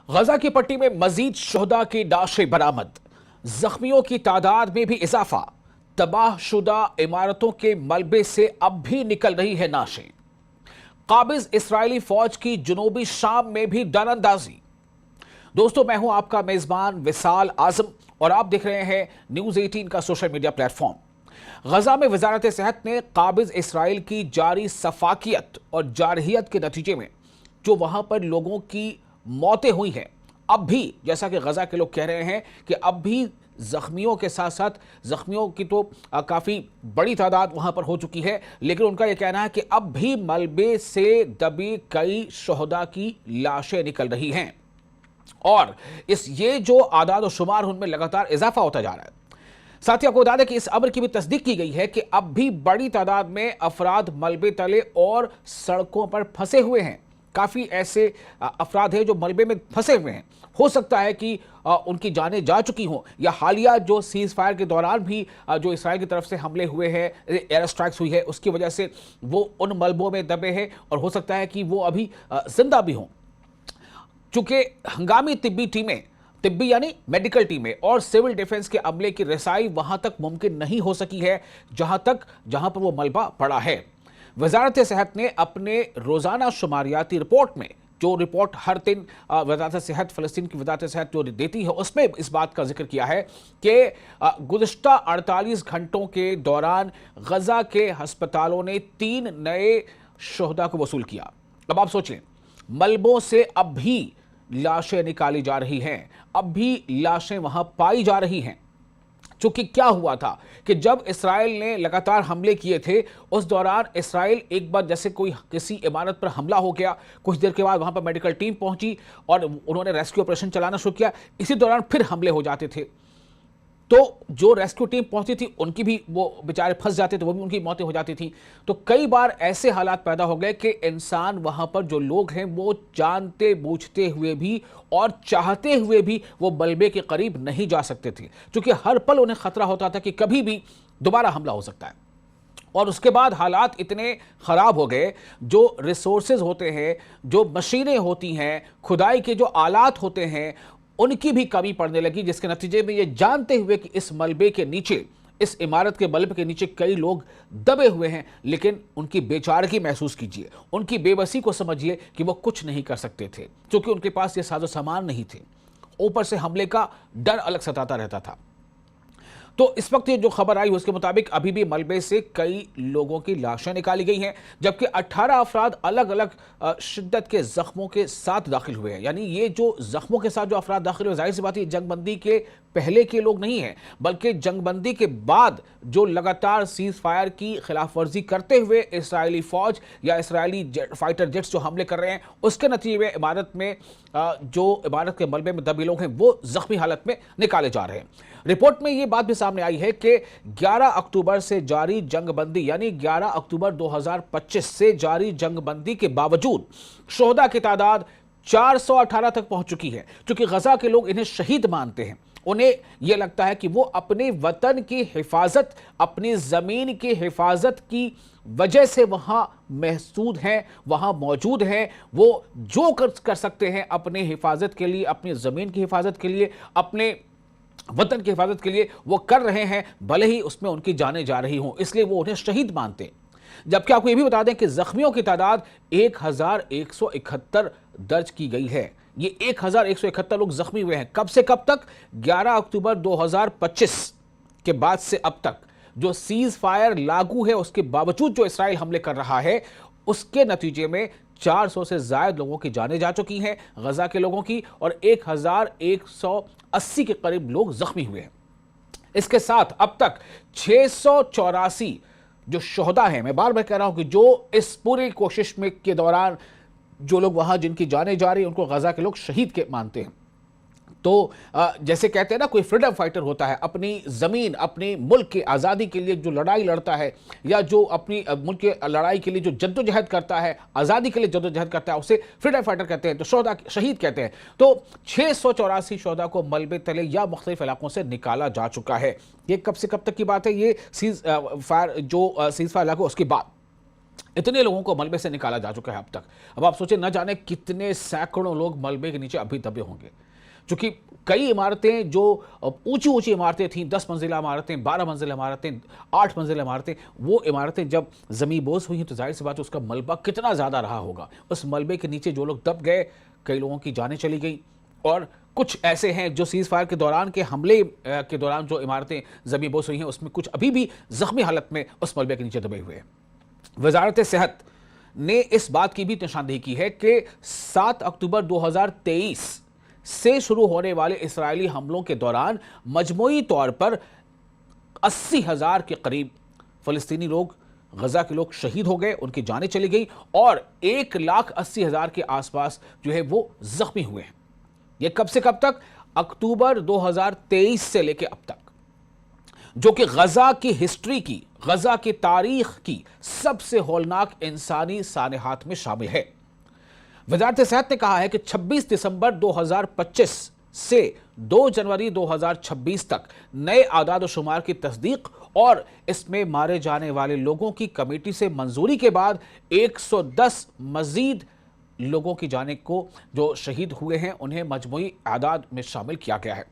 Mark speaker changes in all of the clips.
Speaker 1: غزہ کی پٹی میں مزید شہداء کی لاشیں برآمد، زخمیوں کی تعداد میں بھی اضافہ، تباہ شدہ عمارتوں کے ملبے سے اب بھی نکل رہی ہے لاشیں۔ قابض اسرائیلی فوج کی جنوبی شام میں بھی ڈر اندازی۔ دوستو، میں ہوں آپ کا میزبان وصال اعظم اور آپ دیکھ رہے ہیں نیوز 18 کا social media plate form. Gaza میں وزارت صحت نے قابض اسرائیل کی جاری سفاکیت اور جارحیت کے نتیجے میں جو وہاں پر لوگوں کی موتیں ہوئی ہیں، اب بھی جیسا کہ غزہ کے لوگ کہہ رہے ہیں کہ اب بھی زخمیوں کے ساتھ ساتھ زخمیوں کی تو کافی بڑی تعداد وہاں پر ہو چکی ہے، لیکن ان کا یہ کہنا ہے کہ اب بھی ملبے سے دبی کئی شہداء کی لاشیں نکل رہی ہیں اور یہ جو اعداد و شمار ان میں لگاتار اضافہ ہوتا جا رہا ہے۔ ساتھ ہی آپ کو بتا دیں کہ اس امر کی بھی تصدیق کی گئی ہے کہ اب بھی بڑی تعداد میں افراد ملبے تلے اور سڑکوں پر پھنسے ہوئے ہیں۔ کافی ایسے افراد ہیں جو ملبے میں پھنسے ہوئے ہیں۔ ہو سکتا ہے کہ ان کی جانیں جا چکی ہوں، یا حالیہ جو سیز فائر کے دوران بھی جو اسرائیل کی طرف سے حملے ہوئے ہیں، ایئر اسٹرائکس ہوئی ہے، اس کی وجہ سے وہ ان ملبوں میں دبے ہیں اور ہو سکتا ہے کہ وہ ابھی زندہ بھی ہوں۔ چونکہ ہنگامی طبی یعنی میڈیکل ٹیمیں اور سول ڈیفنس کے عملے کی رسائی وہاں تک ممکن نہیں ہو سکی ہے جہاں پر وہ ملبہ پڑا ہے۔ وزارت صحت نے اپنے روزانہ شماریاتی رپورٹ میں، جو رپورٹ ہر دن وزارت صحت فلسطین کی وزارت صحت جو دیتی ہے، اس میں اس بات کا ذکر کیا ہے کہ گزشتہ 48 گھنٹوں کے دوران غزہ کے ہسپتالوں نے 3 نئے شہداء کو وصول کیا۔ اب آپ سوچیں، ملبوں سے اب بھی لاشیں نکالی جا رہی ہیں، اب بھی لاشیں وہاں پائی جا رہی ہیں۔ چونکہ کیا ہوا تھا کہ جب اسرائیل نے لگاتار حملے کیے تھے، اس دوران اسرائیل ایک بار جیسے کسی عمارت پر حملہ ہو گیا، کچھ دیر کے بعد وہاں پر میڈیکل ٹیم پہنچی اور انہوں نے ریسکیو آپریشن چلانا شروع کیا، اسی دوران پھر حملے ہو جاتے تھے۔ تو جو ریسکیو ٹیم پہنچتی تھی ان کی بھی وہ بیچارے پھنس جاتے تھے، وہ بھی ان کی موتیں ہو جاتی تھیں۔ تو کئی بار ایسے حالات پیدا ہو گئے کہ انسان وہاں پر جو لوگ ہیں وہ جانتے بوجھتے ہوئے بھی اور چاہتے ہوئے بھی وہ ملبے کے قریب نہیں جا سکتے تھے، کیونکہ ہر پل انہیں خطرہ ہوتا تھا کہ کبھی بھی دوبارہ حملہ ہو سکتا ہے۔ اور اس کے بعد حالات اتنے خراب ہو گئے، جو ریسورسز ہوتے ہیں، جو مشینیں ہوتی ہیں، کھدائی کے جو آلات ہوتے ہیں، ان کی بھی کمی پڑنے لگی، جس کے نتیجے میں یہ جانتے ہوئے کہ اس ملبے کے نیچے، اس عمارت کے ملبے کے نیچے کئی لوگ دبے ہوئے ہیں، لیکن ان کی بیچارگی محسوس کیجئے، ان کی بے بسی کو سمجھیے کہ وہ کچھ نہیں کر سکتے تھے، کیونکہ ان کے پاس یہ ساز و سامان نہیں تھے۔ اوپر سے حملے کا ڈر الگ ستاتا رہتا تھا۔ تو اس وقت یہ جو خبر آئی اس کے مطابق ابھی بھی ملبے سے کئی لوگوں کی لاشیں نکالی گئی ہیں، جبکہ 18 افراد الگ الگ شدت کے زخموں کے ساتھ داخل ہوئے ہیں۔ یعنی یہ جو زخموں کے ساتھ جو افراد داخل ہوئے، ظاہر سی بات ہے جنگ بندی کے پہلے کے لوگ نہیں ہیں، بلکہ جنگ بندی کے بعد جو لگاتار سیز فائر کی خلاف ورزی کرتے ہوئے اسرائیلی فوج یا اسرائیلی فائٹر جیٹس جو حملے کر رہے ہیں، اس کے نتیجے میں عمارت کے ملبے میں دبے لوگ ہیں وہ زخمی حالت میں نکالے جا رہے ہیں۔ رپورٹ میں یہ بات بھی سامنے آئی ہے کہ 11 اکتوبر سے جاری جنگ بندی یعنی 11 اکتوبر 2025 سے جاری جنگ بندی کے باوجود شہداء کی تعداد 418 تک پہنچ چکی ہے، چونکہ غزہ کے لوگ انہیں شہید مانتے ہیں۔ انہیں یہ لگتا ہے کہ وہ اپنے وطن کی حفاظت، اپنی زمین کی حفاظت کی وجہ سے وہاں محسود ہیں، وہاں موجود ہیں، وہ جو کر سکتے ہیں اپنے حفاظت کے لیے، اپنی زمین کی حفاظت کے لیے، اپنے وطن کی حفاظت کے لیے وہ کر رہے ہیں، بھلے ہی اس میں ان کی جانیں جا رہی ہوں، اس لیے وہ انہیں شہید مانتے ہیں۔ جبکہ آپ کو یہ بھی بتا دیں کہ زخمیوں کی تعداد 1171 درج کی گئی ہے۔ یہ 1171 لوگ زخمی ہوئے ہیں۔ کب سے کب تک؟ 11 اکتوبر 2025 کے بعد سے اب تک جو سیز فائر لاگو ہے، اس کے باوجود جو اسرائیل حملے کر رہا ہے، اس کے نتیجے میں 400 سے زائد لوگوں کی جانیں جا چکی ہیں، غزہ کے لوگوں کی، اور 1180 کے قریب لوگ زخمی ہوئے ہیں۔ اس کے ساتھ اب تک 684 جو شہداء ہیں، میں بار بار کہہ رہا ہوں کہ جو اس پوری کوشش میں کے دوران جو لوگ وہاں جن کی جانیں جا رہی ہیں، ان کو غزہ کے لوگ شہید کے مانتے ہیں۔ تو جیسے کہتے ہیں نا، کوئی فریڈم فائٹر ہوتا ہے، اپنی زمین، اپنے ملک کی آزادی کے لیے جو لڑائی لڑتا ہے، یا جو اپنی ملک کے لڑائی کے لیے جو جدوجہد کرتا ہے، آزادی کے لیے جدوجہد کرتا ہے، اسے فریڈم فائٹر کہتے ہیں، تو شہید کہتے ہیں۔ تو 684 شہداء کو ملبے تلے یا مختلف علاقوں سے نکالا جا چکا ہے۔ یہ کب سے کب تک کی بات ہے؟ یہ سیز فائر لاگو اس کے بعد इतने लोगों को मलबे से निकाला जा चुका है अब तक। अब आप सोचें, न जाने कितने सैकड़ों लोग मलबे के नीचे अभी दबे होंगे, क्योंकि कई इमारतें जो ऊंची ऊंची इमारतें थीं, 10 मंजिला इमारतें, 12 मंजिला इमारतें, 8 मंजिला इमारतें, वो इमारतें जब ज़मींबोस हुई हैं तो जाहिर सी बात है उसका मलबा कितना ज़्यादा रहा होगा। उस मलबे के नीचे जो लोग दब गए, कई लोगों की जानें चली गई, और कुछ ऐसे हैं जो सीज़ फायर के दौरान के हमले के दौरान जो इमारतें ज़मींबोस हुई हैं उसमें कुछ अभी भी ज़ख्मी हालत में उस मलबे के नीचे दबे हुए हैं। वजारत सेहत ने इस बात की भी निशानदेही की है कि 7 अक्टूबर 2023 से शुरू होने वाले इस्राएली हमलों के दौरान मजमूई तौर पर 80,000 के करीब फ़लस्तीनी लोग, गज़ा के लोग शहीद हो गए, उनकी जानें चली गई, और 1,80,000 के आसपास जो है वो ज़ख्मी हुए हैं। ये कब से कब तक? अक्टूबर 2023 से लेकर अब तक, जो कि गज़ा की हिस्ट्री की, गज़ा की तारीख की सबसे हौलनाक इंसानी सानहात में शामिल है। वज़ारत सेहत ने कहा है कि 26 दिसंबर 2025 से 2 जनवरी 2026 तक नए आदाद शुमार की तस्दीक और इसमें मारे जाने वाले लोगों की कमेटी से मंजूरी के बाद 110 मजीद लोगों की जाने को, जो शहीद हुए हैं, उन्हें मजमूई आदाद में शामिल किया गया है।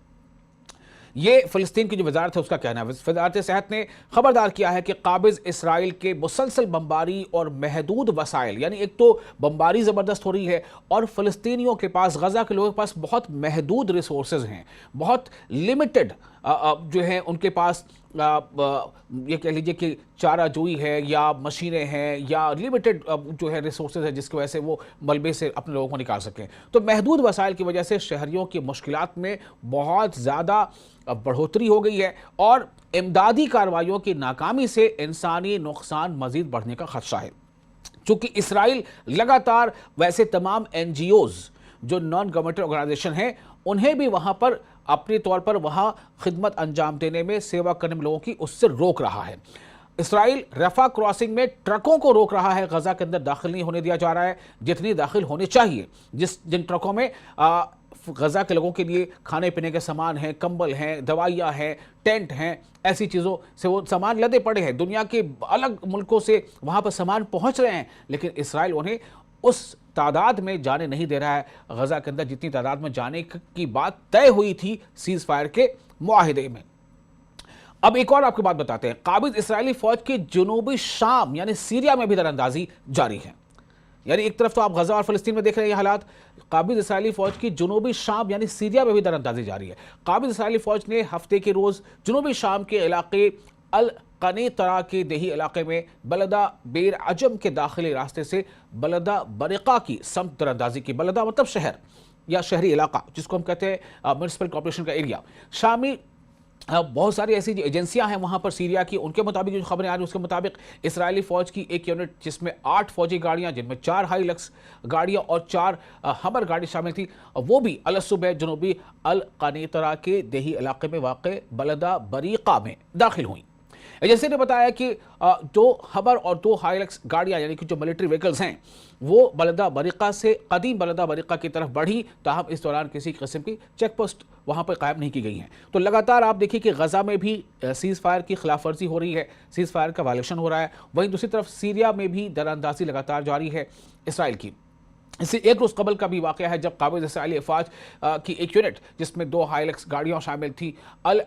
Speaker 1: ये फ़लस्तीन की जो वजारत है उसका कहना है। वजारत सेहत ने खबरदार किया है कि काबिज़ इसराइल के मुसलसल बमबारी और महदूद वसाइल, यानी एक तो बमबारी ज़बरदस्त हो रही है और फ़लस्तीनियों के पास, गज़ा के लोगों के पास बहुत महदूद रिसोर्सेज हैं, बहुत लिमिटेड जो है उनके पास, ये कह लीजिए कि चाराजोई है या मशीनें हैं या लिमिटेड जो है रिसोर्सेज है, जिसकी वजह से वो मलबे से अपने लोगों को निकाल सकें। तो महदूद वसाइल की वजह से शहरियों की मुश्किलात में बहुत ज़्यादा बढ़ोतरी हो गई है और इमदादी कार्रवाइयों की नाकामी से इंसानी नुकसान मजीद बढ़ने का खदशा है। चूँकि इसराइल लगातार वैसे तमाम NGOs जो नॉन गवर्नमेंटल ऑर्गेनाइजेशन हैं, उन्हें भी वहाँ पर अपने तौर पर वहाँ खिदमत अंजाम देने में, सेवा करने में लोगों की, उससे रोक रहा है। इसराइल रफा क्रॉसिंग में ट्रकों को रोक रहा है, गज़ा के अंदर दाखिल नहीं होने दिया जा रहा है जितनी दाखिल होने चाहिए। जिन ट्रकों में गज़ा के लोगों के लिए खाने पीने के सामान हैं, कंबल हैं, दवाइयाँ हैं, टेंट हैं, ऐसी चीज़ों से वो सामान लदे पड़े हैं, दुनिया के अलग मुल्कों से वहाँ पर सामान पहुँच रहे हैं, लेकिन इसराइल उन्हें उस तादाद में जाने नहीं दे रहा है गज़ा के अंदर जितनी तादाद में जाने की बात तय हुई थी सीज़ फायर के मुआहिदे में। अब एक और आपको बात बताते हैं, काबिज़ इसराइली फौज की जनूबी शाम यानी सीरिया में भी दरअंदाजी जारी है। यानी एक तरफ तो आप गज़ा और फ़लस्तीन में देख रहे हैं ये हालात, काबिज़ इसराइली फ़ौज की जनूबी शाम यानी सीरिया में भी दरअंदाजी जारी है। काबिज़ इसराइली फ़ौज ने हफ्ते के रोज़ जनूबी शाम के इलाके अल कनीतरा के देही इलाके में बलदा बेर अजम के दाखिली रास्ते से बलदा बरिका की समत दरअंदाजी की। बलदा मतलब शहर या शहरी इलाका, जिसको हम कहते हैं म्यूनिसिपल कॉर्पोरेशन का एरिया। शामी बहुत सारी ऐसी एजेंसियां हैं वहां पर सीरिया की, उनके मुताबिक जो खबरें आ रही हैं उसके मुताबिक इसराइली फ़ौज की एक यूनिट जिसमें 8 फौजी गाड़ियां, जिनमें 4 हाईलक्स गाड़ियां और 4 हमर गाड़ी शामिल थी, वो भी अलसुबह जनूबी अल कनीतरा के देही इलाके में वाक़ बलदा बरीका में दाखिल हुई। एजेंसी ने बताया कि 2 हमर और 2 हाईलक्स गाड़ियां यानी कि जो मिलिट्री व्हीकल्स हैं वो बलदा बरीका से कदीम बलदा बरीका की तरफ बढ़ी, ताहम इस दौरान किसी किस्म की चेक पोस्ट वहाँ पर कायम नहीं की गई हैं। तो लगातार आप देखिए कि गज़ा में भी सीज़ फायर की खिलाफ वर्जी हो रही है, सीज़ फायर का वायलेशन हो रहा है। वहीं दूसरी तरफ सीरिया में भी दरअंदाजी लगातार जारी है इसराइल की। इससे एक रोज़ कबल का भी वाक़या है जब काबिज़ इसराइली अफ़वाज की एक यूनिट जिसमें 2 हाईलक्स गाड़ियाँ शामिल थी, अल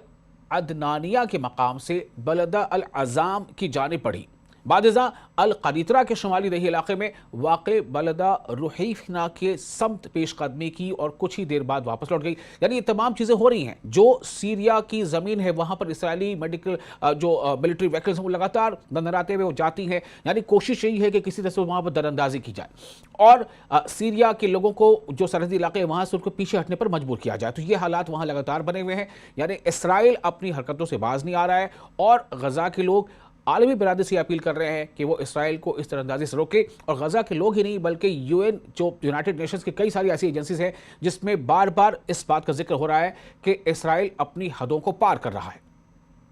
Speaker 1: अदनानिया के मकाम से बलदा अल अज़ाम की जाने पड़ी। बादिज़ा अल कनीतरा के शुमाली दही इलाके में वाक़े बलदा रुहैफना के समत पेशकदमी की और कुछ ही देर बाद वापस लौट गई। यानी ये तमाम चीज़ें हो रही हैं। जो सीरिया की ज़मीन है वहाँ पर इसराइली मेडिकल जो मिलिट्री व्हीकल्स हैं वो लगातार दंदराते हुए वो जाती हैं। यानी कोशिश यही है कि किसी तरह से वहाँ पर दरअंदाजी की जाए और सीरिया के लोगों को जो सरहदी इलाके हैं वहाँ से उनको पीछे हटने पर मजबूर किया जाए। तो ये हालात वहाँ लगातार बने हुए हैं। यानी इसराइल अपनी हरकतों से बाज नहीं आ रहा है और गज़ा के लोग आलमी बिरादरी से अपील कर रहे हैं कि वो इसराइल को इस तरह से रोके। और गज़ा के लोग ही नहीं बल्कि UN जो यूनाइटेड नेशंस की कई सारी ऐसी एजेंसीज हैं जिसमें बार बार इस बात का जिक्र हो रहा है कि इसराइल अपनी हदों को पार कर रहा है।